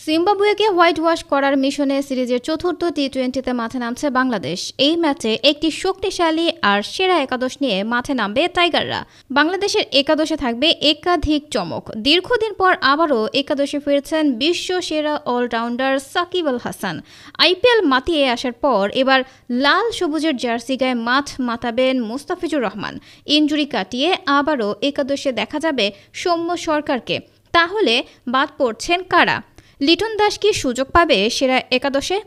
জিম্বাবুয়েকে white wash করার মিশনে সিরিজের চতুর্থ টি-20তে মাঠে নামছে বাংলাদেশ। এই ম্যাচে একটি শক্তিশালী আর সেরা একাদশ নিয়ে মাঠে নামবে টাইগাররা। বাংলাদেশের একাদশে থাকবে একাধিক চমক। দীর্ঘদিন পর আবারও একাদশে ফিরছেন বিশ্ব সেরা অলরাউন্ডার সাকিব আল হাসান। আইপিএল মাতিয়ে আসার পর এবার লাল সবুজের জার্সি গায়ে মাঠ মাতাবেন মুস্তাফিজুর রহমান। ইনজুরি কাটিয়ে আবারও একাদশে দেখা যাবে সৌম্য সরকারকে। তাহলে বাদ পড়ছেন কারা? লিটন দাস কি সুযোগ পাবে সেরা একাদশে?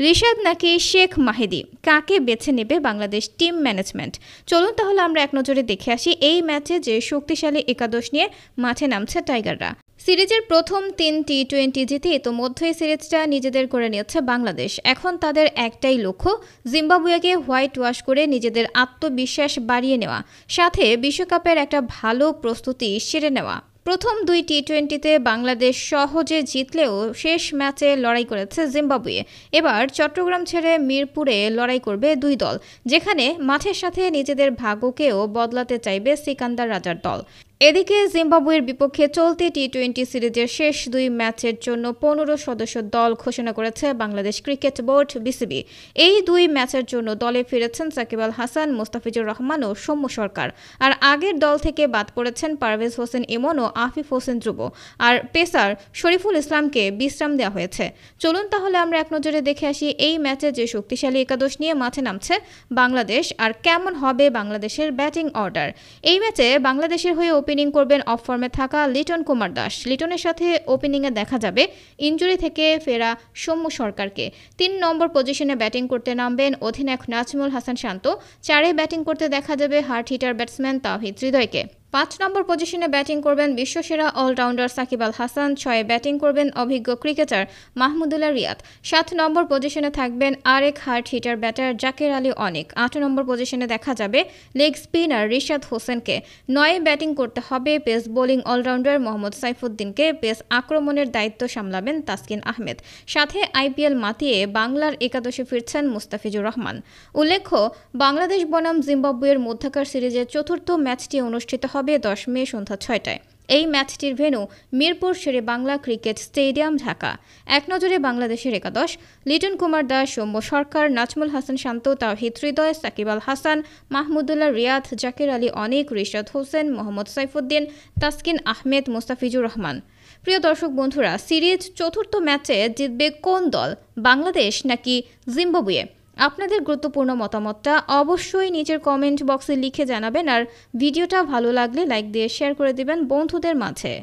রিশাদ নাকি শেখ মাহিদি? কাকে বেছে নেবে বাংলাদেশ টিম ম্যানেজমেন্ট? চলুন তাহলে আমরা এক নজরে দেখে আসি এই ম্যাচে যে শক্তিশালী একাদশ নিয়ে মাঠে নামছে টাইগাররা। সিরিজের প্রথম 3 টি-20 জিতে ইতোমধ্যেই সিরিজটা নিজেদের করে নিয়েছে বাংলাদেশ। এখন তাদের একটাই লক্ষ্য, জিম্বাবুয়েকে হোয়াইট ওয়াশ করে নিজেদের আত্মবিশ্বাস বাড়িয়ে নেওয়া, সাথে বিশ্বকাপের একটা ভালো প্রস্তুতি সেরে নেওয়া। প্রথম 2 টি-20তে বাংলাদেশ সহজে জিতলেও শেষ ম্যাচে লড়াই করেছে জিম্বাবুয়ে। এবার চট্টগ্রাম ছেড়ে মিরপুরে লড়াই করবে দুই দল, যেখানে মাঠের সাথে নিজেদের ভাগ্যকেও বদলাতে চাইবে সিকান্দার রাজার দল। এদিকে জিম্বাবুয়ের বিপক্ষে চলতি টি-20 সিরিজের শেষ 2 ম্যাচের জন্য 15 সদস্য দল ঘোষণা করেছে বাংলাদেশ ক্রিকেট বোর্ড বিসিবি। এই 2 ম্যাচের জন্য দলে ফিরেছেন সাকিব আল হাসান, মুস্তাফিজুর রহমান ও সৌম্য সরকার। আর আগের দল থেকে বাদ পড়েছেন পারভেজ হোসেন ইমন ও আফিফ হোসেন ধ্রুব। আর পেসার শরীফুল ইসলামকে বিশ্রাম দেওয়া হয়েছে। চলুন তাহলে আমরা এক নজরে দেখে আসি এই ম্যাচে যে শক্তিশালী একাদশ নিয়ে মাঠে নামছে বাংলাদেশ আর কেমন হবে বাংলাদেশের ব্যাটিং অর্ডার। এই ম্যাচে বাংলাদেশের হয়ে ওপেনিং করবেন অফ ফর্মে থাকা লিটন কুমার দাস। লিটনের সাথে ওপেনিংয়ে দেখা যাবে ইনজুরি থেকে ফেরা সৌম্য সরকারকে। 3 নম্বর পজিশনে ব্যাটিং করতে নামবেন অধিনায়ক নাজমুল হাসান শান্ত। 4-এ ব্যাটিং করতে দেখা যাবে হার্ড হিটার ব্যাটসম্যান তাওহিদ হৃদয়কে। 5 নম্বর পজিশনে ব্যাটিং করবেন বিশ্বসেরা অলরাউন্ডার সাকিব আল হাসান। 6-এ ব্যাটিং করবেন অভিজ্ঞ ক্রিকেটার মাহমুদুল্লাহ রিয়াদ। 7 নম্বর পজিশনে থাকবেন আরেক hard hitter batter Jaker Ali Anik. 8 number পজিশনে দেখা যাবে লেগ স্পিনার রিশাদ হোসেনকে। 9-এ ব্যাটিং করতে হবে পেস বোলিং অলরাউন্ডার মোহাম্মদ সাইফুদ্দিনকে। পেস আক্রমণের দায়িত্ব সামলাবেন তাসকিন আহমেদ। সাথে আইপিএল মাতিয়ে বাংলার একাদশে ফিরছেন মুস্তাফিজুর রহমান। উল্লেখ্য, বাংলাদেশ বনাম জিম্বাবুয়ের মধ্যকার সিরিজের চতুর্থ ম্যাচটি অনুষ্ঠিত হবে 10 মে সন্ধ্যা 6টায়। এই ম্যাচটির ভেন্যু মিরপুর শেরে বাংলা ক্রিকেট স্টেডিয়াম, ঢাকা। এক নজরে বাংলাদেশের একাদশ: লিটন কুমার দাস, সৌম্য সরকার, নাজমুল হাসান শান্ত, তাওহিদ হৃদয়, সাকিব আল হাসান, মাহমুদুল্লাহ রিয়াদ, জাকের আলী অনিক, রিশাদ হোসেন, মোহাম্মদ সাইফুদ্দিন, তাসকিন আহমেদ, মুস্তাফিজুর রহমান। প্রিয় দর্শক বন্ধুরা, সিরিজ চতুর্থ ম্যাচে জিতবে কোন দল, বাংলাদেশ নাকি জিম্বাবুয়ে? আপনাদের গুরুত্বপূর্ণ মতামতটা অবশ্যই নিচের কমেন্ট বক্সে লিখে জানাবেন। আর ভিডিওটা ভালো লাগলে লাইক দিয়ে শেয়ার করে দিবেন বন্ধুদের মাঝে।